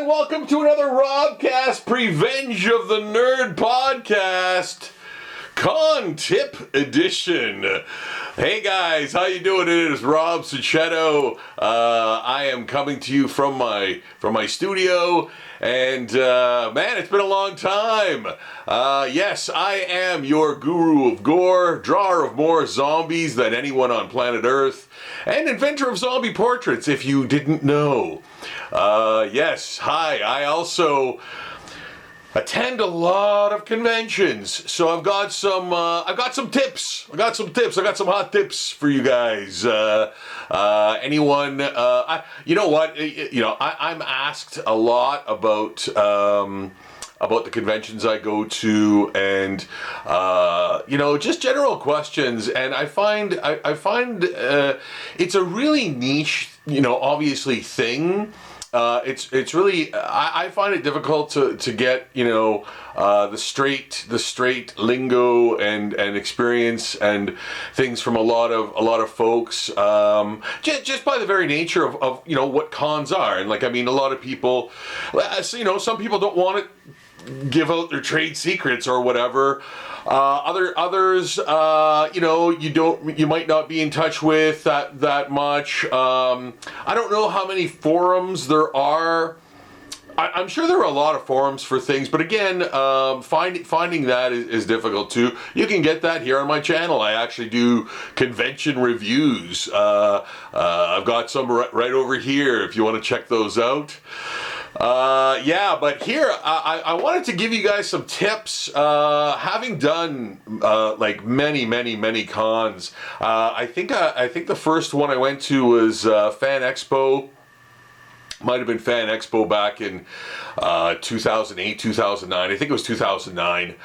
and welcome to another Robcast Revenge of the Nerd podcast, Con Tip Edition. Hey guys, how you doing? It is Rob Sachetto. I am coming to you from my studio, and man, it's been a long time. Yes, I am your guru of gore, drawer of more zombies than anyone on planet Earth, and inventor of zombie portraits, if you didn't know. Yes, hi, I also attend a lot of conventions, so I've got some tips. I got some hot tips for you guys. Anyone, you know what? I'm asked a lot about the conventions I go to, and just general questions. And I find it's a really niche, obviously thing. It's really, I find it difficult to get the straight lingo and experience and things from a lot of folks, just by the very nature of what cons are. And a lot of people, some people don't want to give out their trade secrets or whatever. Others, you might not be in touch with that much. I don't know how many forums there are. I'm sure there are a lot of forums for things, but again, finding that is difficult too. You can get that here on my channel. I actually do convention reviews. I've got some right over here if you want to check those out. But here I wanted to give you guys some tips. Having done many cons, I think the first one I went to was Fan Expo. Might have been Fan Expo back in 2008, 2009. I think it was 2009.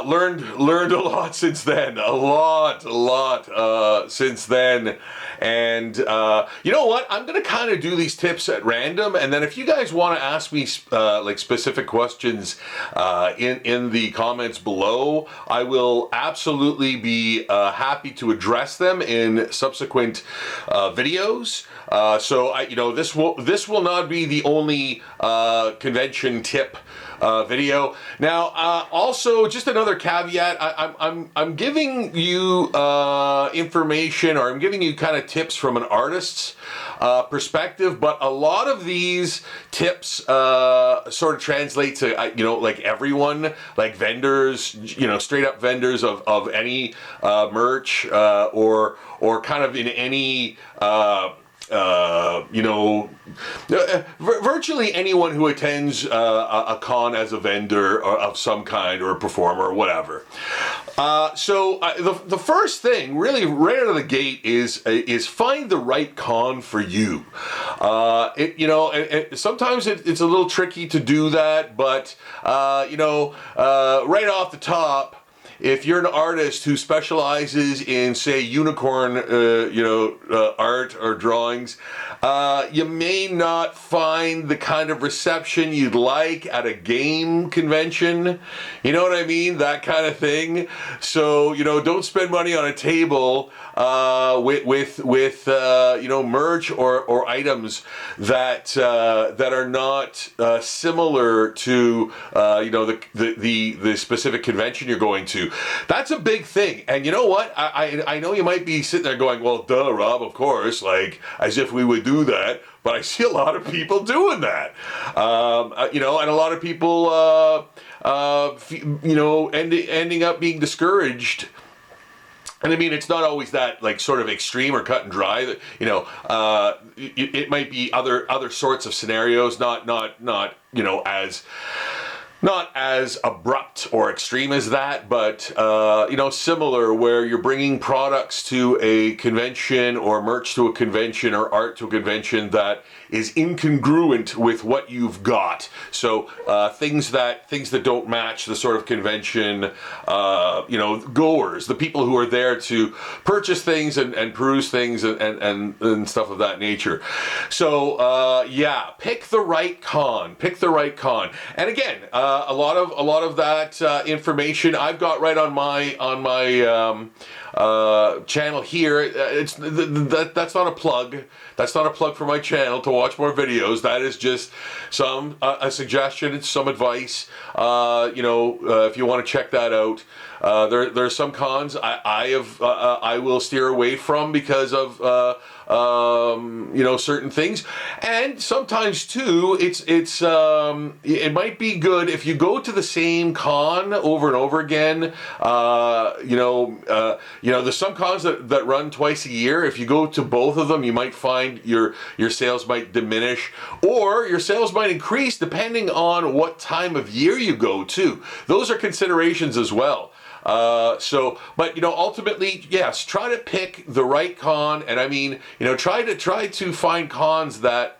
Learned a lot since then. A lot since then. And you know what? I'm going to kind of do these tips at random, and then if you guys want to ask me specific questions in the comments below, I will absolutely be happy to address them in subsequent videos. This will not be the only convention tip video. Now, also, just another caveat. I'm giving you information, or I'm giving you kind of tips from an artist's perspective, but a lot of these tips sort of translate to everyone, like vendors, straight up vendors of any merch, or kind of in any virtually anyone who attends a con as a vendor or of some kind, or a performer or whatever. The first thing, really, right out of the gate, is find the right con for you. Sometimes it's a little tricky to do that, but right off the top, if you're an artist who specializes in, say, unicorn, art or drawings, you may not find the kind of reception you'd like at a game convention. You know what I mean? That kind of thing. So, don't spend money on a table with merch or items that are not similar to the specific convention you're going to. That's a big thing. And you know what? I know you might be sitting there going, well, duh, Rob, of course, as if we would do that. But I see a lot of people doing that. And a lot of people, ending up being discouraged. And I mean, it's not always that sort of extreme or cut and dry. That it might be other sorts of scenarios, not as abrupt or extreme as that, but similar, where you're bringing products to a convention, or merch to a convention, or art to a convention that is incongruent with what you've got. So things that don't match the sort of convention, goers, the people who are there to purchase things and peruse things and stuff of that nature. So pick the right con. And again, a lot of that information I've got right on my channel here. That's not a plug. That's not a plug for my channel to watch more videos. That is just some a suggestion. It's some advice. If you want to check that out. There's some cons I will steer away from because of certain things, and sometimes too it might be good if you go to the same con over and over again. There's some cons that run twice a year. If you go to both of them, you might find your sales might diminish, or your sales might increase depending on what time of year you go to. Those are considerations as well. But ultimately, yes, try to pick the right con, and I mean, try to find cons that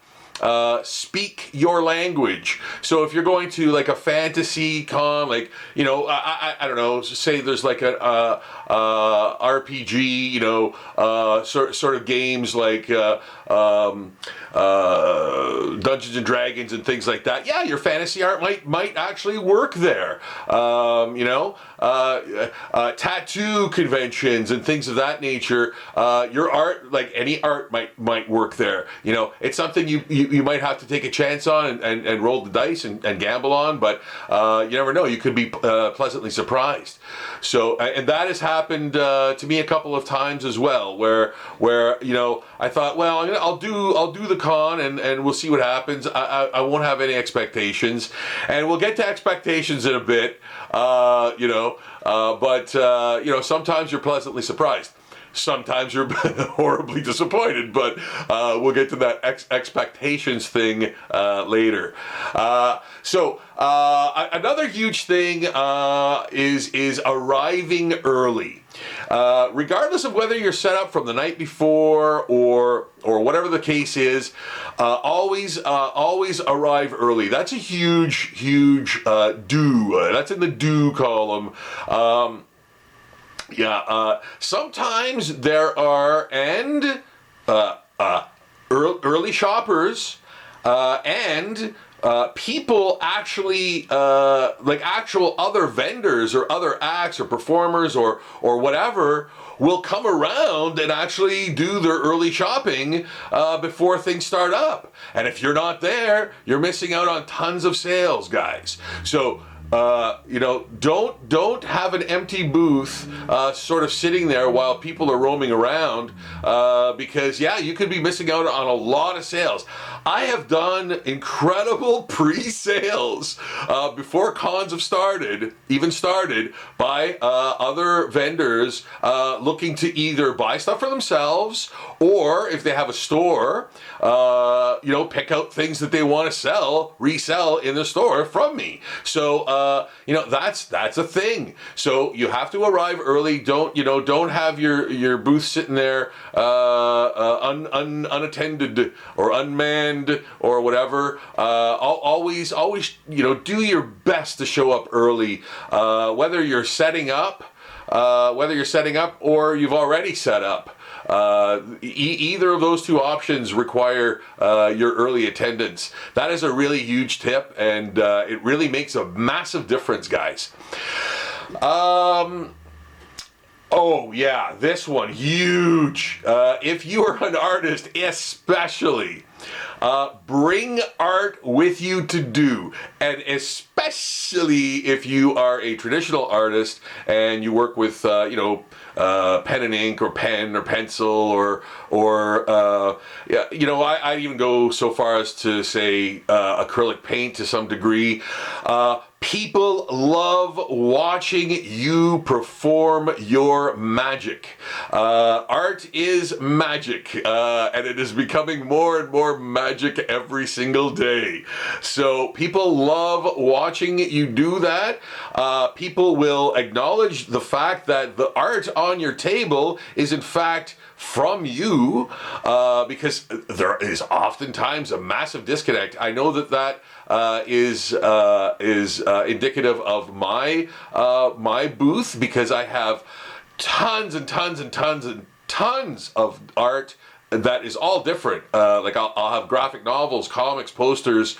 speak your language. So if you're going to like a fantasy con, like I don't know, say there's like a RPG, sort of games like Dungeons and Dragons and things like that. Yeah, your fantasy art might actually work there. Tattoo conventions and things of that nature. Your art, like any art, might work there. It's something you might have to take a chance on and roll the dice and gamble on, but you never know. You could be pleasantly surprised. So, and that has happened to me a couple of times as well, where I thought, well, I'll do the con and we'll see what happens. I won't have any expectations, and we'll get to expectations in a bit. But sometimes you're pleasantly surprised. Sometimes you're horribly disappointed, but we'll get to that expectations thing later. Another huge thing is arriving early. Regardless of whether you're set up from the night before or whatever the case is, always arrive early. That's a huge do. That's in the do column. Sometimes there are early shoppers and people actually like actual other vendors or other acts or performers or whatever will come around and actually do their early shopping before things start up. And if you're not there, you're missing out on tons of sales, guys. So don't have an empty booth sort of sitting there while people are roaming around because you could be missing out on a lot of sales. I have done incredible pre-sales before cons have even started by other vendors looking to either buy stuff for themselves, or if they have a store, pick out things that they want to resell in the store from me. So that's a thing. So you have to arrive early. Don't have your booth sitting there unattended or unmanned or whatever. Always do your best to show up early, whether you're setting up or you've already set up. Either of those two options require your early attendance. That is a really huge tip, and it really makes a massive difference, guys. Oh yeah, this one, huge. If you are an artist, especially, bring art with you to do, and especially if you are a traditional artist and you work with, pen and ink or pen or pencil I even go so far as to say acrylic paint to some degree. People love watching you perform your magic. Art is magic, and it is becoming more and more magic every single day. So people love watching you do that. People will acknowledge the fact that the art on your table is in fact from you, because there is oftentimes a massive disconnect. I know that is indicative of my booth, because I have tons and tons and tons and tons of art that is all different. Like I'll have graphic novels, comics, posters,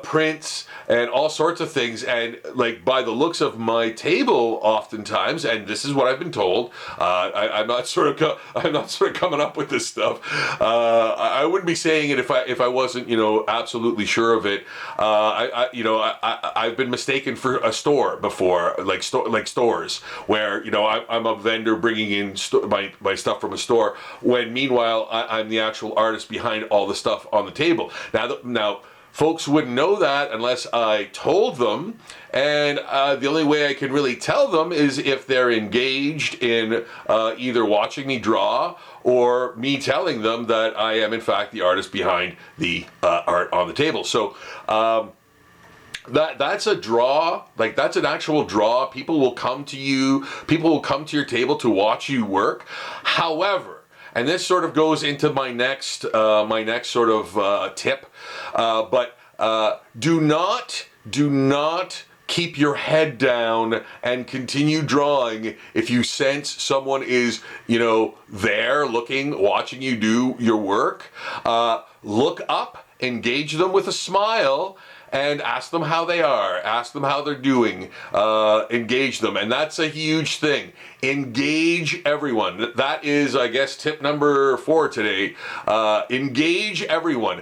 prints, and all sorts of things. And like by the looks of my table, oftentimes, and this is what I've been told, I'm not sort of coming up with this stuff. I wouldn't be saying it if I wasn't absolutely sure of it. I've been mistaken for a store before, like stores where I'm a vendor bringing in my stuff from a store when meanwhile I'm the actual artist behind all the stuff on the table. Now folks wouldn't know that unless I told them, and the only way I can really tell them is if they're engaged in either watching me draw or me telling them that I am in fact the artist behind the art on the table. So that's a draw, like that's an actual draw. People will come to you, people will come to your table to watch you work. However, and this sort of goes into my next sort of tip, but do not keep your head down and continue drawing if you sense someone is there looking, watching you do your work. Look up, engage them with a smile, and ask them how they are, ask them how they're doing, engage them. And that's a huge thing. Engage everyone. That is, I guess, tip number 4 today. Engage everyone.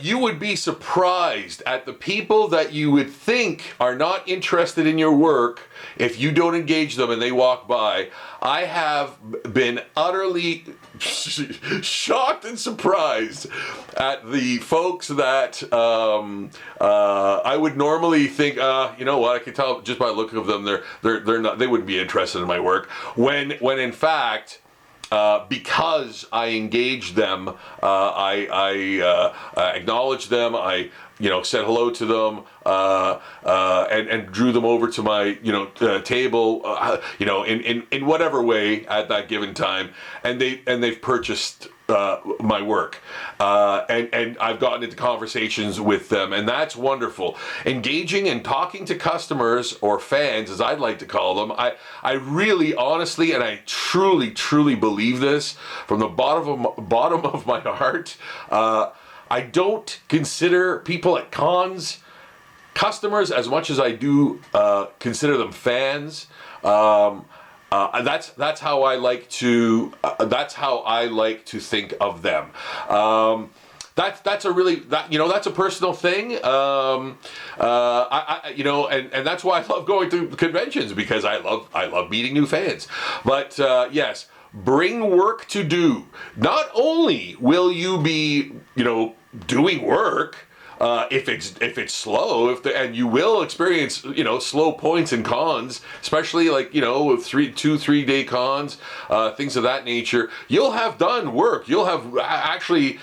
You would be surprised at the people that you would think are not interested in your work if you don't engage them and they walk by. I have been utterly shocked and surprised at the folks that I would normally think, you know what, I can tell just by the look of them, they wouldn't be interested in my work. When in fact, because I engaged them, I acknowledged them, I said hello to them, and drew them over to my table, in whatever way at that given time, and they've purchased my work, and I've gotten into conversations with them, and that's wonderful. Engaging and talking to customers, or fans as I'd like to call them, I really honestly and I truly believe this from the bottom of my heart. I don't consider people at cons customers as much as I do consider them fans. That's how I like to. That's how I like to think of them. That's a personal thing. And that's why I love going to conventions, because I love meeting new fans. But yes. Bring work to do. Not only will you be, doing work, if it's slow, and you will experience, slow points and cons, especially like, 2-3 day cons, things of that nature. You'll have done work. You'll have actually,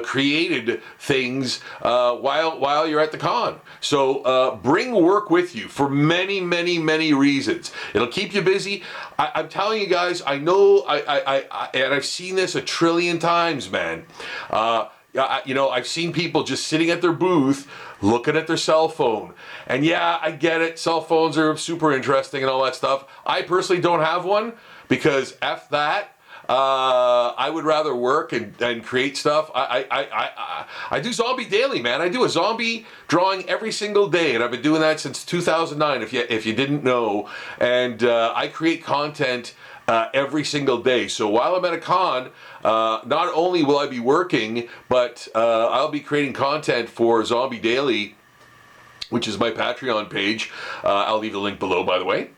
created things while you're at the con. So bring work with you for many reasons. It'll keep you busy. I'm telling you guys, I know, and I've seen this a trillion times, man. I've seen people just sitting at their booth looking at their cell phone. And yeah, I get it. Cell phones are super interesting and all that stuff. I personally don't have one because F that. I would rather work and create stuff. I do zombie daily, man. I do a zombie drawing every single day, and I've been doing that since 2009, if you didn't know. And I create content every single day. So while I'm at a con, not only will I be working, but I'll be creating content for Zombie Daily, which is my Patreon page. I'll leave the link below, by the way.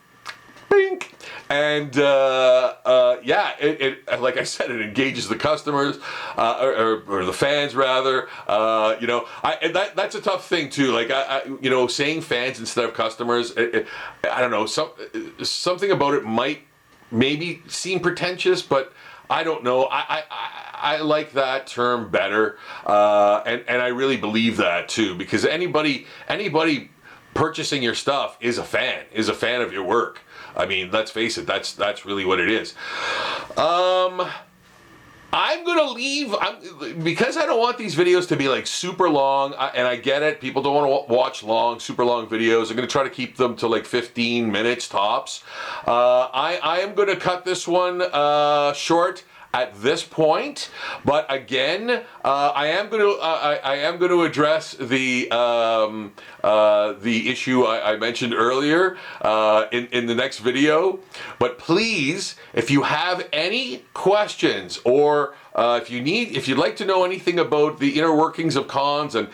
Bink. And it like I said, it engages the customers, or the fans rather. That's a tough thing too. Like saying fans instead of customers. I don't know. Something about it might maybe seem pretentious, but I don't know. I like that term better, and I really believe that too, because anybody purchasing your stuff is a fan of your work. I mean, let's face it, that's really what it is. I'm gonna leave because I don't want these videos to be like super long, and I get it. People don't want to watch super long videos. I'm gonna try to keep them to like 15 minutes tops. I am gonna cut this one short. at this point. But again, I am going to address the issue I mentioned earlier in the next video. But please, if you have any questions, or if you'd like to know anything about the inner workings of cons, and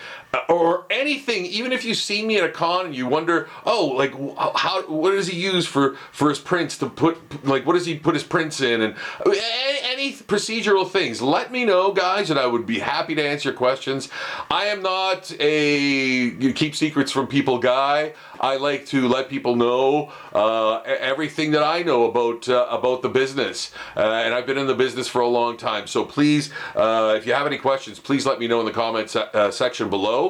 or anything, even if you see me at a con and you wonder, oh, like what does he use for his prints to put, like what does he put his prints in, and any procedural things, let me know, guys, and I would be happy to answer your questions. I am not a keep secrets from people guy. I like to let people know everything that I know about the business, and I've been in the business for a long time. So please, if you have any questions, please let me know in the comments section below.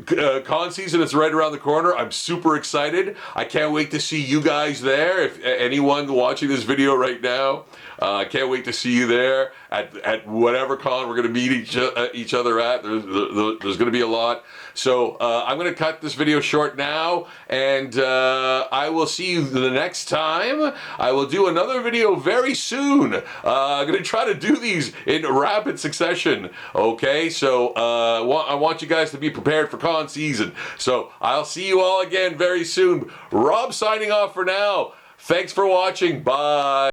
Con season is right around the corner. I'm super excited. I can't wait to see you guys there. If anyone watching this video right now, I can't wait to see you there at whatever con we're going to meet each other at. There's going to be a lot. So I'm going to cut this video short now, and I will see you the next time. I will do another video very soon. I'm going to try to do these in rapid succession. Okay, so I want you guys to be prepared for con season. So I'll see you all again very soon. Rob signing off for now. Thanks for watching. Bye.